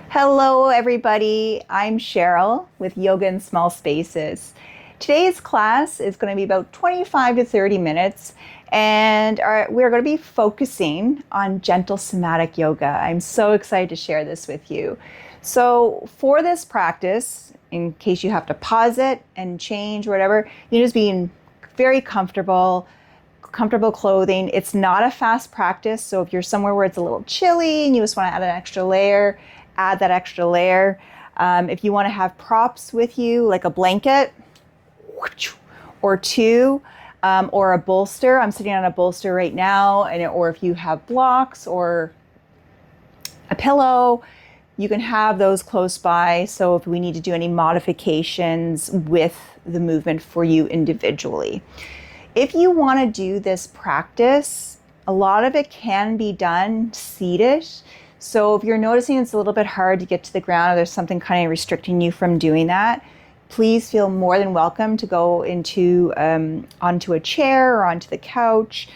Hello, everybody. I'm Cheryl with Yoga in Small Spaces. Today's class is going to be about 25 to 30 minutes, and we're going to be focusing on gentle somatic yoga. I'm so excited to share this with you. So, for this practice, in case you have to pause it and change or whatever, you just be very comfortable clothing. It's not a fast practice, so if you're somewhere where it's a little chilly and you just want to add an extra layer, add that extra layer. If you want to have props with you, like a blanket or two, or a bolster. I'm sitting on a bolster right now, or if you have blocks or a pillow, you can have those close by. So if we need to do any modifications with the movement for you individually. If you want to do this practice, a lot of it can be done seated. So if you're noticing it's a little bit hard to get to the ground, or there's something kind of restricting you from doing that, please feel more than welcome to go onto a chair or onto the couch.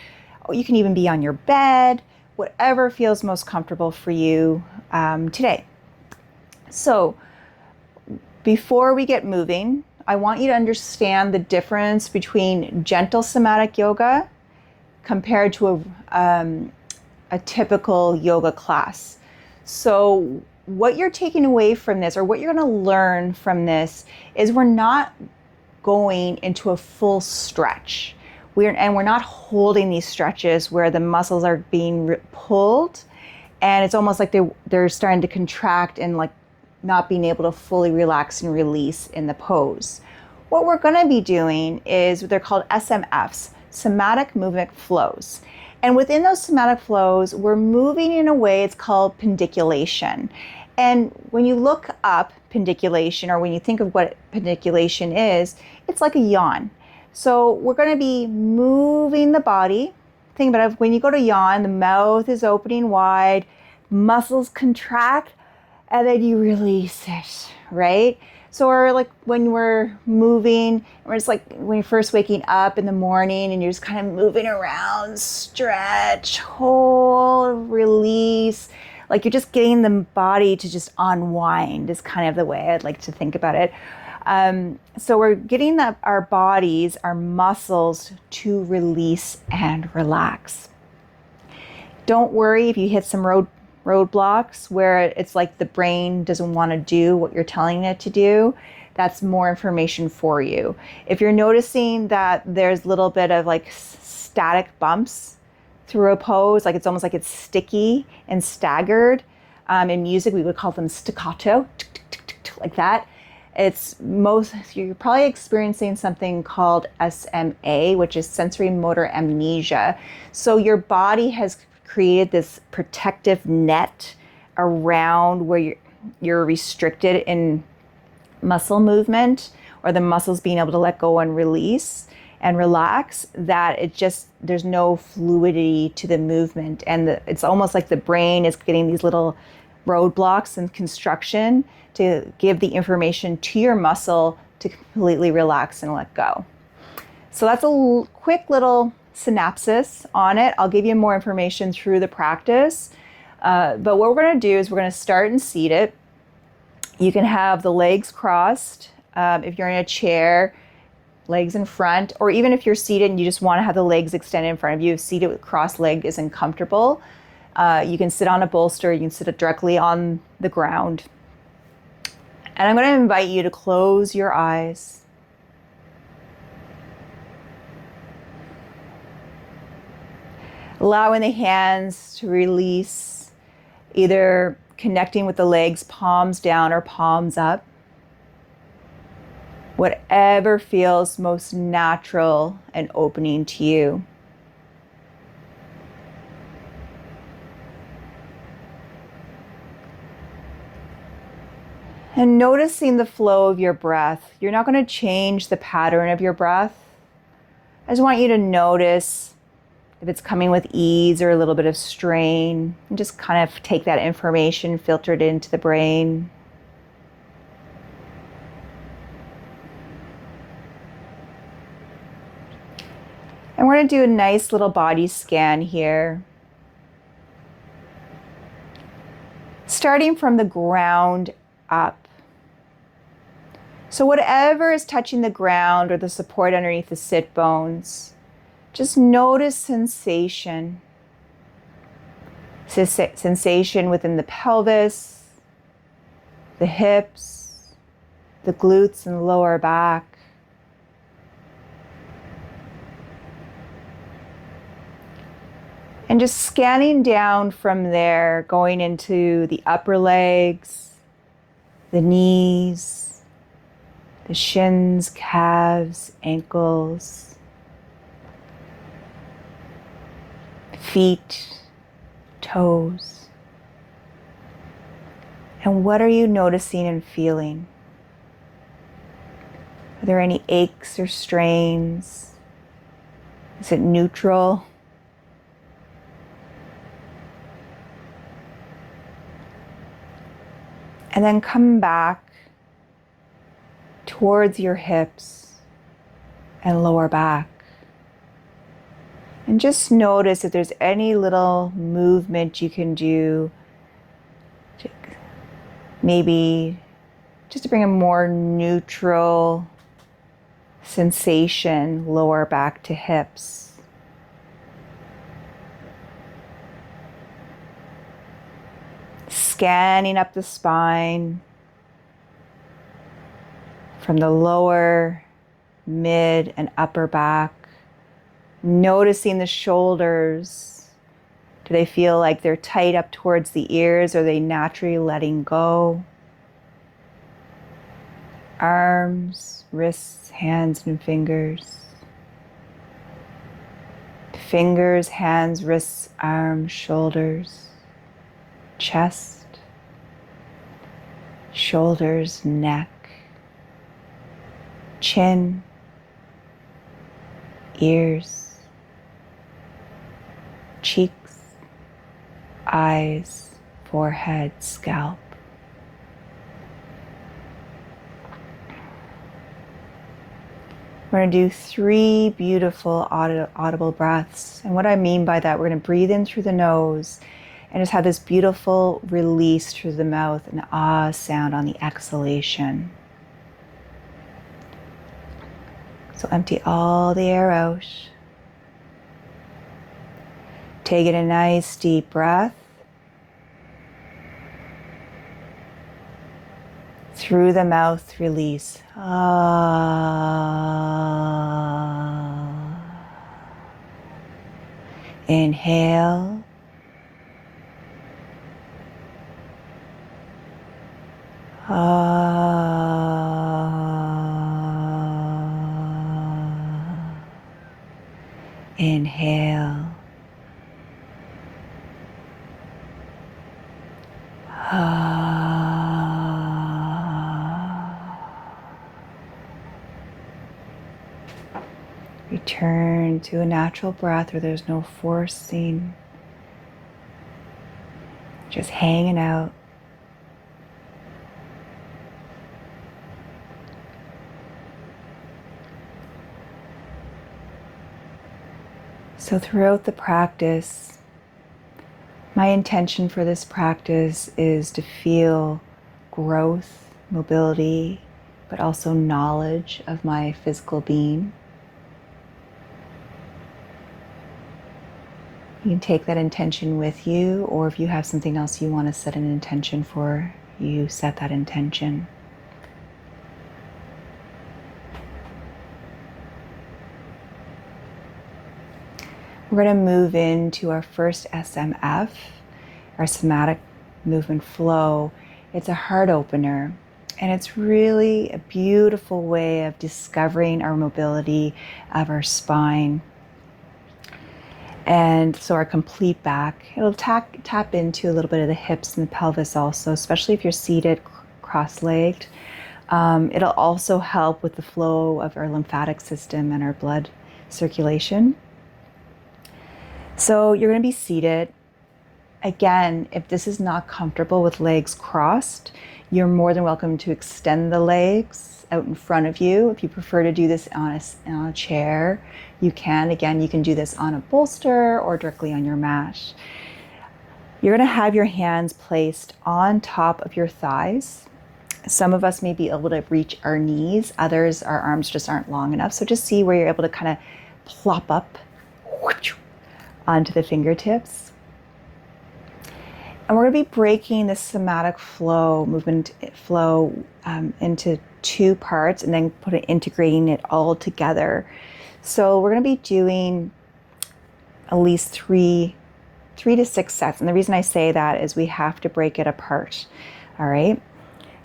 You can even be on your bed, whatever feels most comfortable for you today. So before we get moving, I want you to understand the difference between gentle somatic yoga compared to a typical yoga class. So what you're taking away from this, or what you're going to learn from this, is we're not going into a full stretch. We're not holding these stretches where the muscles are being pulled, and it's almost like they're starting to contract and like not being able to fully relax and release in the pose. What we're going to be doing is what they're called SMFs, somatic movement flows. And within those somatic flows, we're moving in a way, it's called pendiculation. And when you look up pendiculation, or when you think of what pendiculation is, it's like a yawn. So we're going to be moving the body. Think about it, when you go to yawn, the mouth is opening wide, muscles contract, and then you release it, right? So we're like when we're moving, we're just like when you're first waking up in the morning and you're just kind of moving around, stretch, hold, release. Like you're just getting the body to just unwind is kind of the way I'd like to think about it. So we're getting our bodies, our muscles to release and relax. Don't worry if you hit some roadblocks where it's like the brain doesn't want to do what you're telling it to do. That's more information for you. If you're noticing that there's a little bit of like static bumps through a pose, like it's almost like it's sticky and staggered. In music, we would call them staccato, like that. You're probably experiencing something called SMA, which is sensory motor amnesia. So your body has created this protective net around where you're restricted in muscle movement, or the muscles being able to let go and release and relax, that there's no fluidity to the movement. And it's almost like the brain is getting these little roadblocks and construction to give the information to your muscle to completely relax and let go. So that's a quick little synopsis on it. I'll give you more information through the practice. But what we're going to do is we're going to start and seat it. You can have the legs crossed. If you're in a chair, legs in front, or even if you're seated and you just want to have the legs extended in front of you, seated with cross-legged isn't comfortable. You can sit on a bolster. You can sit directly on the ground. And I'm going to invite you to close your eyes. Allowing the hands to release, either connecting with the legs, palms down or palms up. Whatever feels most natural and opening to you. And noticing the flow of your breath. You're not going to change the pattern of your breath. I just want you to notice if it's coming with ease or a little bit of strain, and just kind of take that information, filter it into the brain. And we're going to do a nice little body scan here. starting from the ground up. So whatever is touching the ground or the support underneath the sit bones, just notice sensation. Sensation within the pelvis, the hips, the glutes and the lower back. And just scanning down from there, going into the upper legs, the knees, the shins, calves, ankles, feet, toes. And what are you noticing and feeling? Are there any aches or strains? Is it neutral? And then come back towards your hips and lower back. And just notice if there's any little movement you can do, maybe just to bring a more neutral sensation lower back to hips. Scanning up the spine from the lower, mid, and upper back. Noticing the shoulders. Do they feel like they're tight up towards the ears, or are they naturally letting go? Arms, wrists, hands, and fingers. Fingers, hands, wrists, arms, shoulders, chest, shoulders, neck, chin, ears, cheeks, eyes, forehead, scalp. We're going to do 3 beautiful audible breaths. And what I mean by that, we're going to breathe in through the nose and just have this beautiful release through the mouth, an ah sound on the exhalation. So empty all the air out. Taking a nice deep breath. Through the mouth, release. Ah. Inhale. Inhale. Return to a natural breath where there's no forcing, just hanging out. So throughout the practice, my intention for this practice is to feel growth, mobility, but also knowledge of my physical being. You can take that intention with you, or if you have something else you want to set an intention for, you set that intention. We're going to move into our first SMF, our somatic movement flow. It's a heart opener, and it's really a beautiful way of discovering our mobility of our spine. And so our complete back, it'll tap into a little bit of the hips and the pelvis also, especially if you're seated cross-legged. It'll also help with the flow of our lymphatic system and our blood circulation. So you're going to be seated. Again, if this is not comfortable with legs crossed, you're more than welcome to extend the legs out in front of you. If you prefer to do this on a chair, you can. Again, you can do this on a bolster or directly on your mat. You're going to have your hands placed on top of your thighs. Some of us may be able to reach our knees. Others, our arms just aren't long enough. So just see where you're able to kind of plop up onto the fingertips. And we're going to be breaking the somatic flow, movement flow into two parts and then integrating it all together. So we're going to be doing at least three to 6 sets. And the reason I say that is we have to break it apart. All right.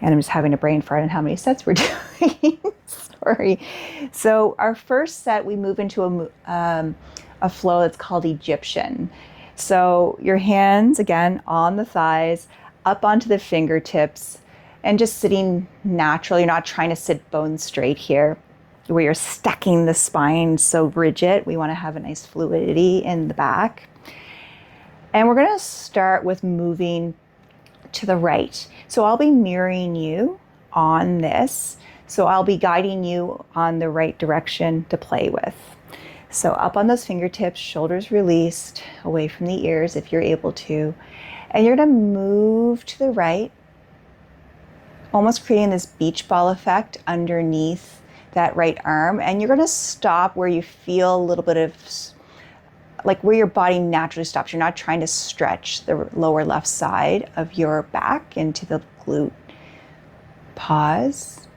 And I'm just having a brain fart on how many sets we're doing. Sorry. So our first set, we move into a flow that's called Egyptian. So your hands, again, on the thighs, up onto the fingertips, and just sitting natural. You're not trying to sit bone straight here, where you're stacking the spine so rigid. We want to have a nice fluidity in the back. And we're going to start with moving to the right. So I'll be mirroring you on this. So I'll be guiding you on the right direction to play with. So up on those fingertips, shoulders released, away from the ears if you're able to. And you're going to move to the right, almost creating this beach ball effect underneath that right arm. And you're going to stop where you feel a little bit of, like where your body naturally stops. You're not trying to stretch the lower left side of your back into the glute. Pause.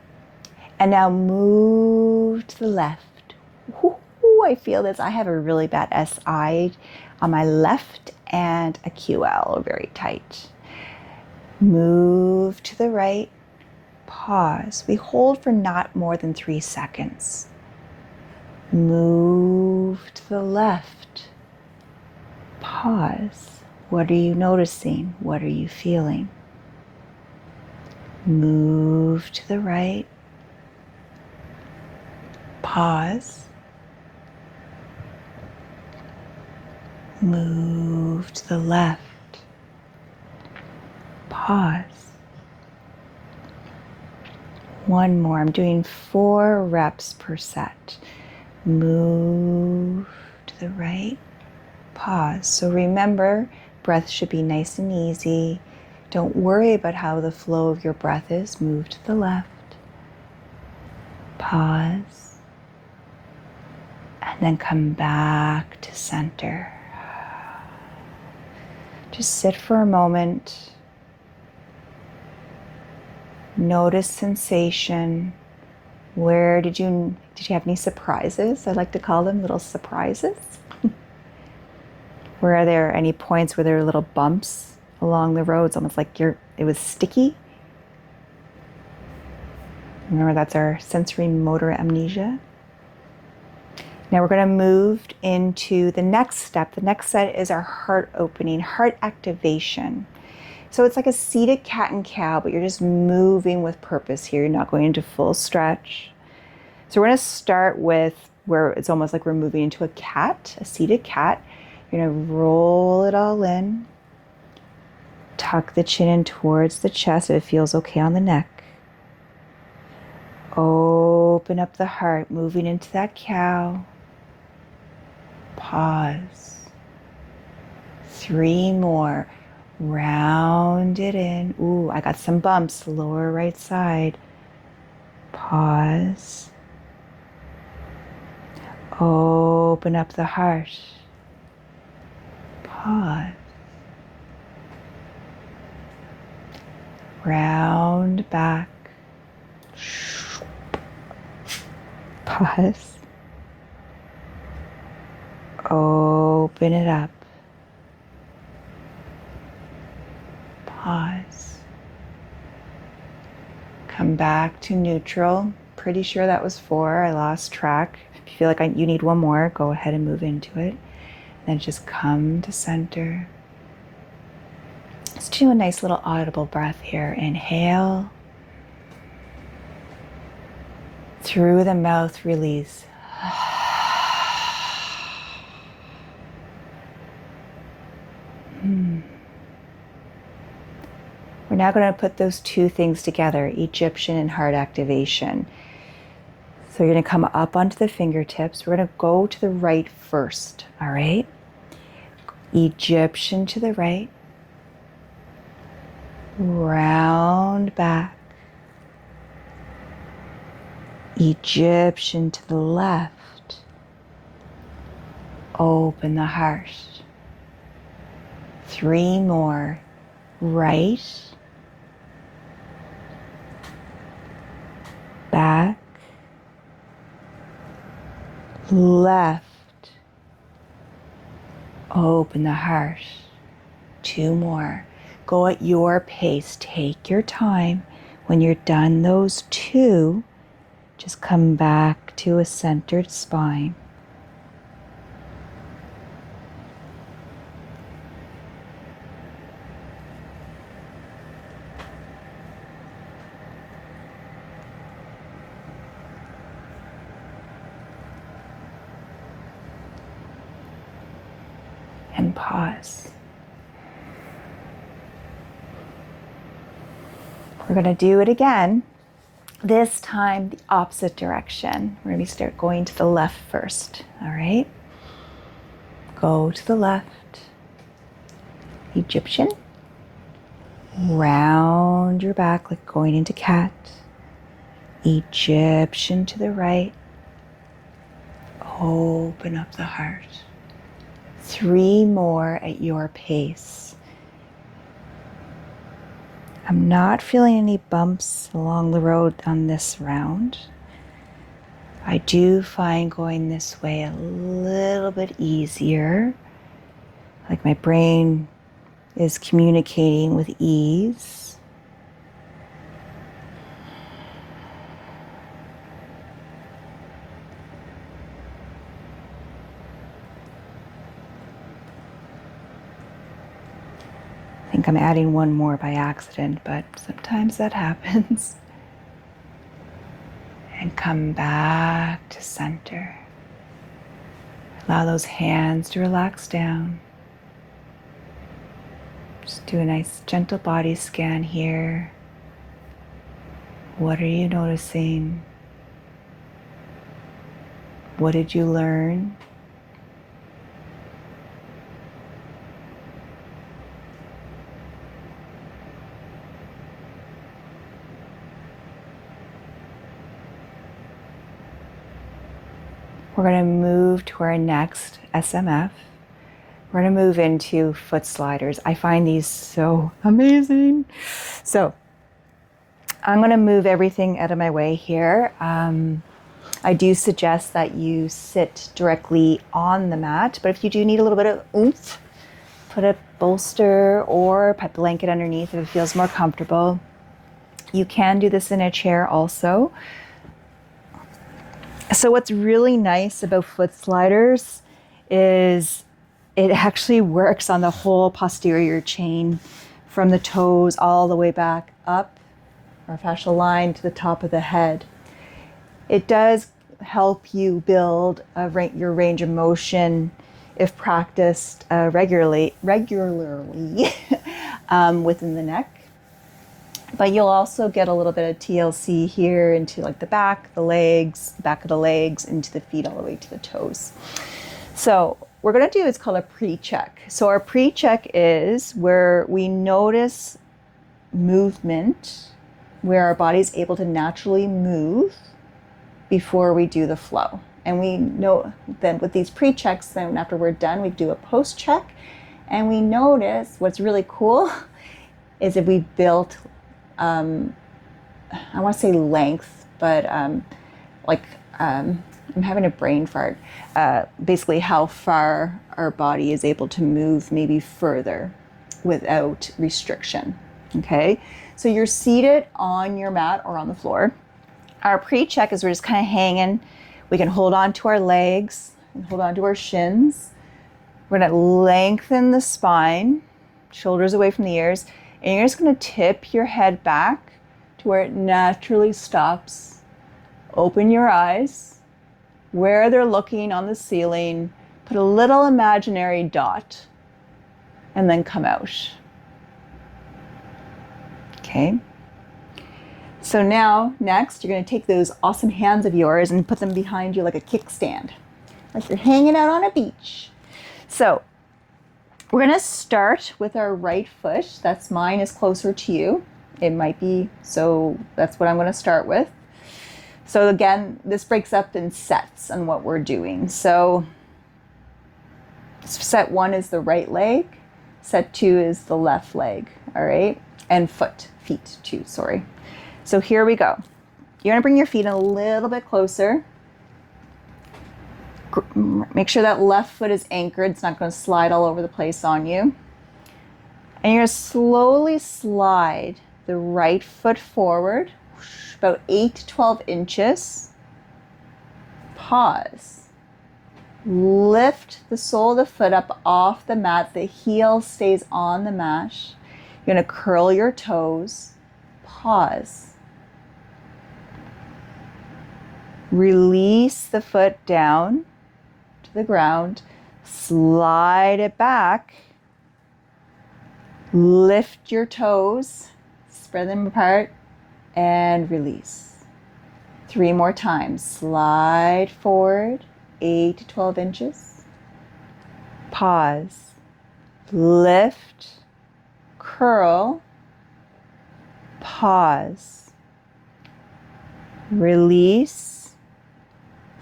And now move to the left. Ooh, I feel this. I have a really bad SI on my left and a QL very tight. Move to the right. Pause. We hold for not more than 3 seconds. Move to the left. Pause. What are you noticing? What are you feeling? Move to the right. Pause. Move to the left. Pause. One more. I'm doing 4 reps per set. Move to the right. Pause. So remember, breath should be nice and easy. Don't worry about how the flow of your breath is. Move to the left. Pause. And then come back to center. Just sit for a moment. Notice sensation. Where did you have any surprises? I like to call them little surprises. Were there any points where there were little bumps along the road? It's almost like it was sticky. Remember, that's our sensory motor amnesia. Now we're going to move into the next step. The next set is our heart opening, heart activation. So it's like a seated cat and cow, but you're just moving with purpose here. You're not going into full stretch. So we're going to start with where it's almost like we're moving into a cat, a seated cat. You're going to roll it all in. Tuck the chin in towards the chest if it feels okay on the neck. Open up the heart, moving into that cow. Pause. 3 more. Round it in. Ooh, I got some bumps, lower right side. Pause. Open up the heart. Pause. Round back. Pause. Open it up. Pause. Come back to neutral. Pretty sure that was 4. I lost track. If you feel like you need one more, go ahead and move into it. Then just come to center. Let's do a nice little audible breath here. Inhale. Through the mouth, release. We're now going to put those 2 things together, Egyptian and heart activation. So you're going to come up onto the fingertips. We're going to go to the right first, all right? Egyptian to the right. round back, Egyptian to the left, open the heart. 3 more, right, back, left, open the heart. 2 more. Go at your pace. Take your time. When you're done those 2, just come back to a centered spine. And pause. We're going to do it again. This time the opposite direction. We're going to start going to the left first. All right. Go to the left. Egyptian. Round your back like going into cat. Egyptian to the right. Open up the heart. 3 more at your pace. I'm not feeling any bumps along the road on this round. I do find going this way a little bit easier. Like my brain is communicating with ease. I think I'm adding 1 more by accident, but sometimes that happens. And come back to center. Allow those hands to relax down. Just do a nice gentle body scan here. What are you noticing? What did you learn? We're going to move to our next SMF. We're going to move into foot sliders. I find these so amazing. So I'm going to move everything out of my way here. I do suggest that you sit directly on the mat, but if you do need a little bit of oomph, put a bolster or a blanket underneath if it feels more comfortable. You can do this in a chair also. So what's really nice about foot sliders is it actually works on the whole posterior chain from the toes all the way back up our fascial line to the top of the head. It does help you build your range of motion if practiced regularly within the neck. But you'll also get a little bit of TLC here into like the back of the legs, into the feet all the way to the toes. So what we're going to do is called a pre-check. So our pre-check is where we notice movement, where our body is able to naturally move before we do the flow. And we know then with these pre-checks, then after we're done, we do a post-check. And we notice what's really cool is if we built I want to say length, but I'm having a brain fart. Basically how far our body is able to move maybe further without restriction. Okay, so you're seated on your mat or on the floor. Our pre-check is we're just kind of hanging. We can hold on to our legs and hold on to our shins. We're going to lengthen the spine, shoulders away from the ears. And you're just going to tip your head back to where it naturally stops. Open your eyes, where they're looking on the ceiling. Put a little imaginary dot, and then come out. Okay. So now, next, you're going to take those awesome hands of yours and put them behind you like a kickstand, like you're hanging out on a beach. So We're going to start with our right foot. That's mine is closer to you. It might be, so that's what I'm going to start with. So again, this breaks up in sets on what we're doing. So set 1 is the right leg. Set 2 is the left leg. All right. And feet too, sorry. So here we go. You're going to bring your feet a little bit closer. Make sure that left foot is anchored. It's not going to slide all over the place on you. And you're going to slowly slide the right foot forward, about 8 to 12 inches. Pause. Lift the sole of the foot up off the mat. The heel stays on the mat. You're going to curl your toes. Pause. Release the foot down to the ground. Slide it back. Lift your toes. Spread them apart and release. 3 more times. Slide forward 8 to 12 inches. Pause. Lift. Curl. Pause. Release.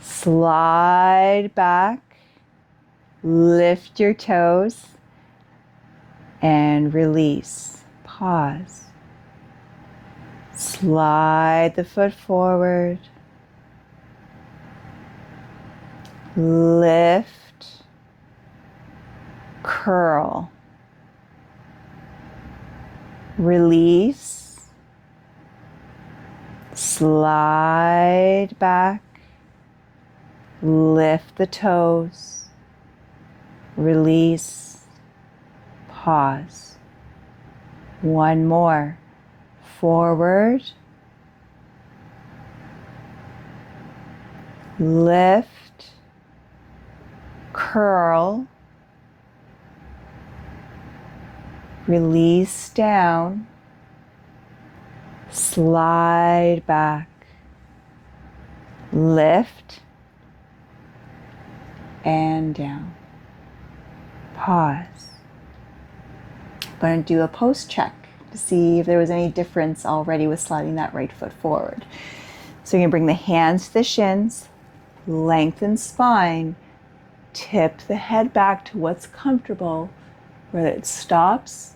Slide back. Lift your toes and release. Pause. Slide the foot forward. Lift. Curl. Release. Slide back. Lift the toes. Release. Pause. 1 more. Forward. Lift. Curl. Release down. Slide back. Lift. And down. Pause. I'm going to do a post check to see if there was any difference already with sliding that right foot forward. So you're going to bring the hands to the shins, lengthen spine, tip the head back to what's comfortable, where it stops,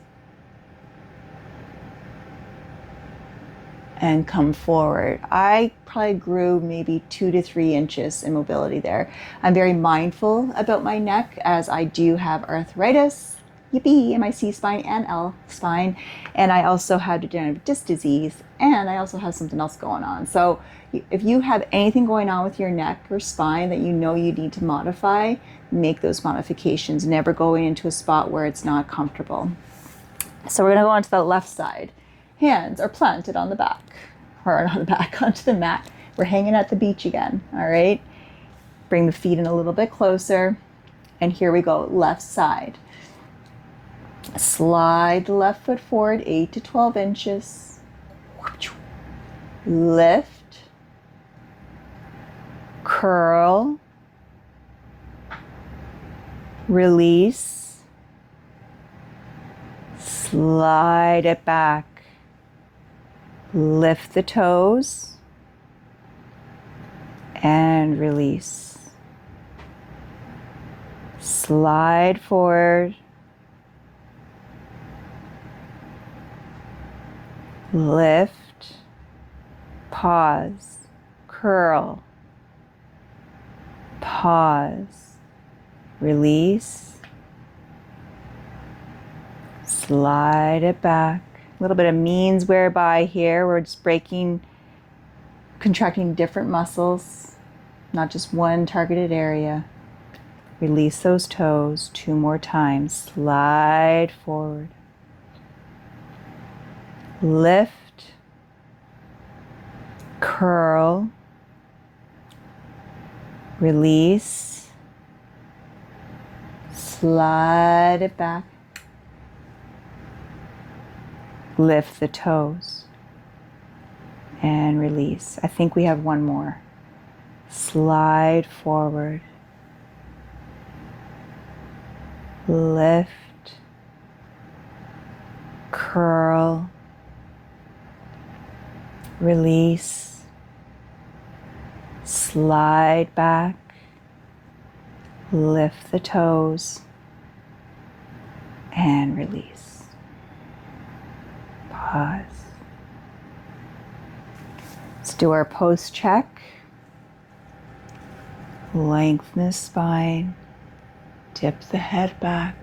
and come forward. I probably grew maybe 2 to 3 inches in mobility there. I'm very mindful about my neck as I do have arthritis, yippee, in my C spine and L spine, and I also have degenerative disc disease, and I also have something else going on. So if you have anything going on with your neck or spine that you know you need to modify, make those modifications, never going into a spot where it's not comfortable. So we're gonna go onto the left side. Hands are planted on the back, or on the back, onto the mat. We're hanging at the beach again, all right? Bring the feet in a little bit closer, and here we go, left side. Slide the left foot forward 8 to 12 inches. Lift. Curl. Release. Slide it back. Lift the toes and release. Slide forward. Lift. Pause. Curl. Pause. Release. Slide it back. A little bit of means whereby here we're just contracting different muscles, not just one targeted area. Release those toes 2 more times. Slide forward. Lift. Curl. Release. Slide it back. Lift the toes and release. I think we have 1 more. Slide forward. Lift. curl, release, slide back, lift the toes, and release. Pause. Let's do our post check. Lengthen the spine, tip the head back.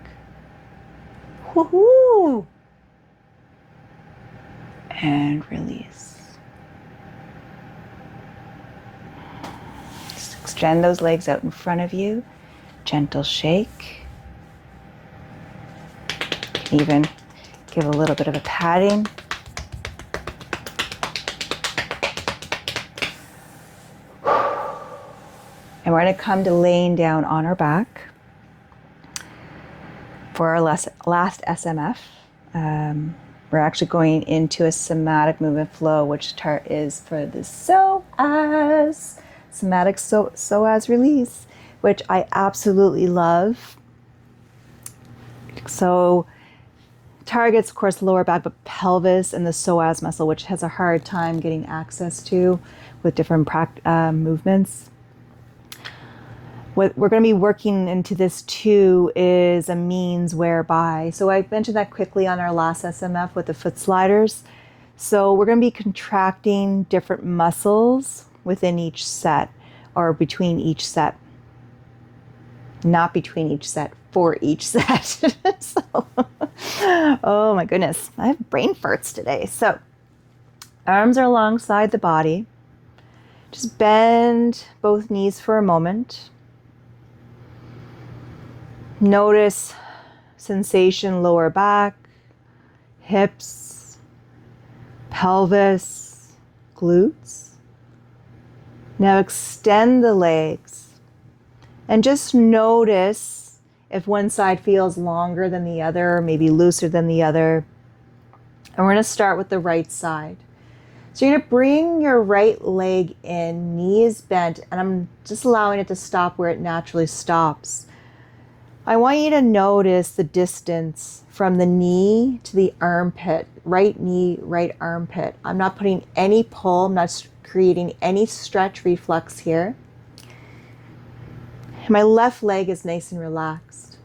Woohoo! And release. Just extend those legs out in front of you. Gentle shake. You can even give a little bit of a patting. And we're going to come to laying down on our back for our last SMF. We're actually going into a somatic movement flow, which is for the psoas, somatic psoas release, which I absolutely love. So targets, of course, lower back, but pelvis and the psoas muscle, which has a hard time getting access to with different movements. What we're going to be working into this too is a means whereby, so I mentioned that quickly on our last SMF with the foot sliders. So we're going to be contracting different muscles within each set or between each set. Not between each set, for each set. So, oh my goodness, I have brain farts today. So arms are alongside the body. Just bend both knees for a moment. Notice sensation lower back, hips, pelvis, glutes. Now extend the legs and just notice if one side feels longer than the other, maybe looser than the other. And we're going to start with the right side. So you're going to bring your right leg in, knees bent, and I'm just allowing it to stop where it naturally stops. I want you to notice the distance from the knee to the armpit, right knee, right armpit. I'm not putting any pull, I'm not creating any stretch reflex here. My left leg is nice and relaxed.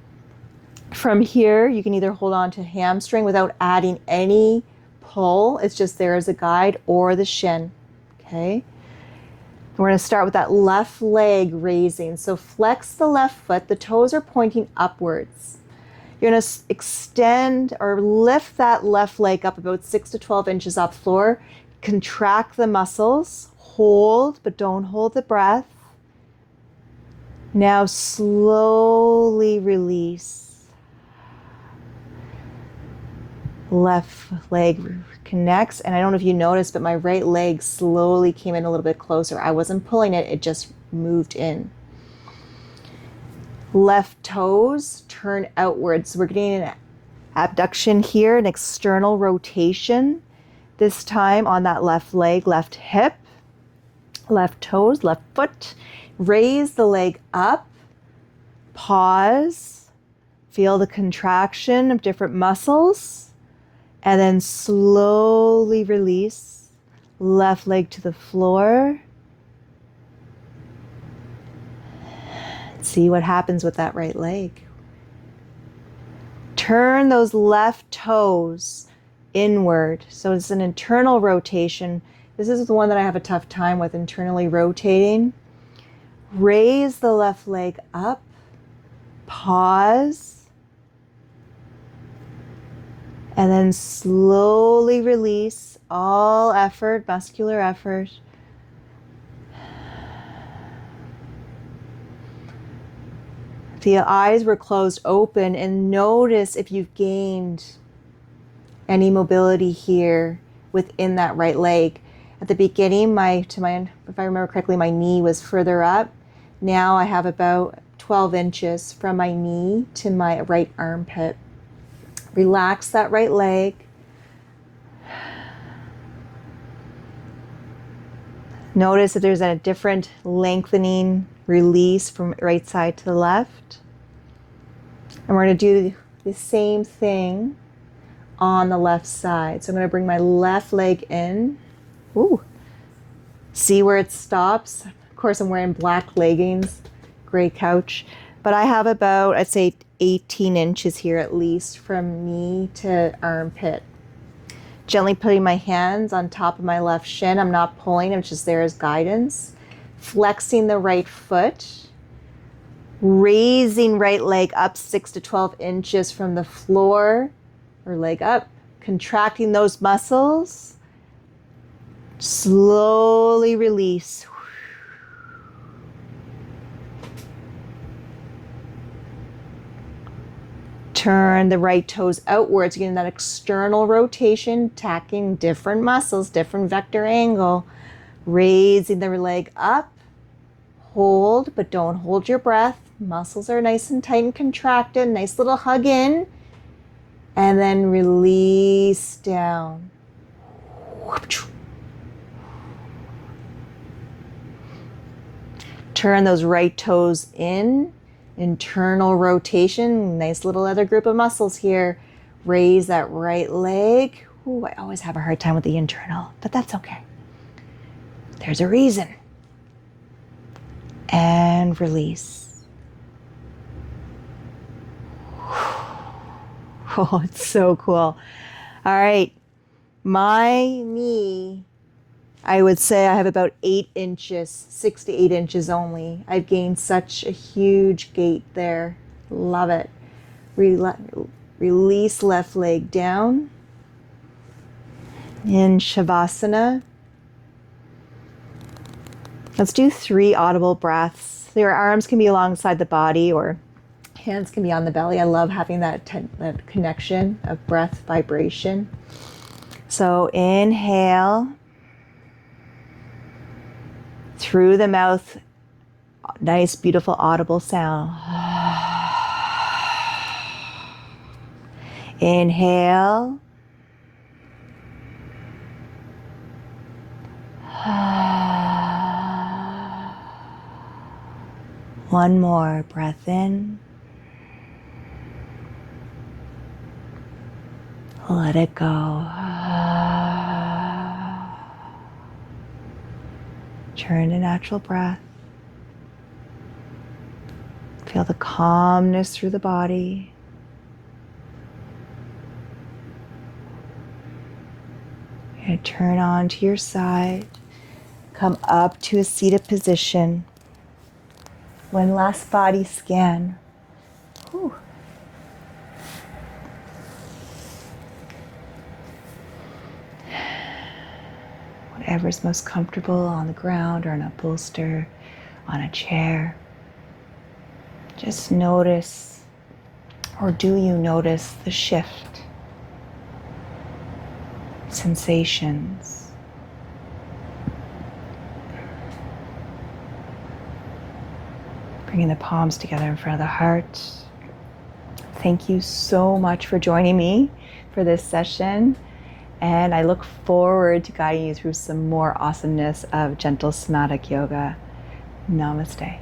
From here, you can either hold on to hamstring without adding any pull, it's just there as a guide, or the shin, okay? We're going to start with that left leg raising. So flex the left foot. The toes are pointing upwards. You're going to extend or lift that left leg up about 6 to 12 inches off the floor. Contract the muscles. Hold, but don't hold the breath. Now slowly release. Left leg connects, and I don't know if you noticed, but my right leg slowly came in a little bit closer. I wasn't pulling it, it just moved in. Left toes turn outwards. So we're getting an abduction here, an external rotation. This time on that left leg, left hip, left toes, left foot. Raise the leg up, pause, feel the contraction of different muscles. And then slowly release, left leg to the floor. See what happens with that right leg. Turn those left toes inward. So it's an internal rotation. This is the one that I have a tough time with, internally rotating. Raise the left leg up, pause. And then slowly release all effort, muscular effort. The eyes were closed open, and notice if you've gained any mobility here within that right leg. At the beginning, if I remember correctly, my knee was further up. Now I have about 12 inches from my knee to my right armpit. Relax that right leg. Notice that there's a different lengthening release from right side to the left. And we're going to do the same thing on the left side. So I'm going to bring my left leg in. Ooh. See where it stops? Of course, I'm wearing black leggings, gray couch, but I have about, I'd say 18 inches here at least from knee to armpit. Gently putting my hands on top of my left shin. I'm not pulling, I'm just there as guidance. Flexing the right foot. Raising right leg up 6 to 12 inches from the floor, or leg up. Contracting those muscles. Slowly release. Turn the right toes outwards, getting that external rotation, tacking different muscles, different vector angle. Raising the leg up. Hold, but don't hold your breath. Muscles are nice and tight and contracted. Nice little hug in. And then release down. Turn those right toes in. Internal rotation. Nice little other group of muscles here. Raise that right leg. Ooh, I always have a hard time with the internal, but that's okay. There's a reason. And release. Oh, it's so cool. All right. My knee, I would say I have about 8 inches, 6 to 8 inches only. I've gained such a huge gait there. Love it. Release left leg down. In Shavasana. Let's do 3 audible breaths. Your arms can be alongside the body or hands can be on the belly. I love having that connection of breath vibration. So inhale. Through the mouth, nice, beautiful, audible sound. Inhale. One more breath in. Let it go. Turn to natural breath. Feel the calmness through the body. And turn on to your side. Come up to a seated position. One last body scan. Whew. Whatever's most comfortable on the ground or in a bolster, on a chair. Just notice, or do you notice the shift? Sensations. Bringing the palms together in front of the heart. Thank you so much for joining me for this session. And I look forward to guiding you through some more awesomeness of gentle somatic yoga. Namaste.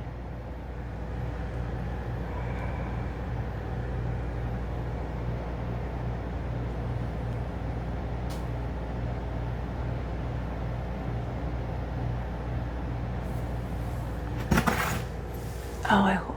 Oh, I hope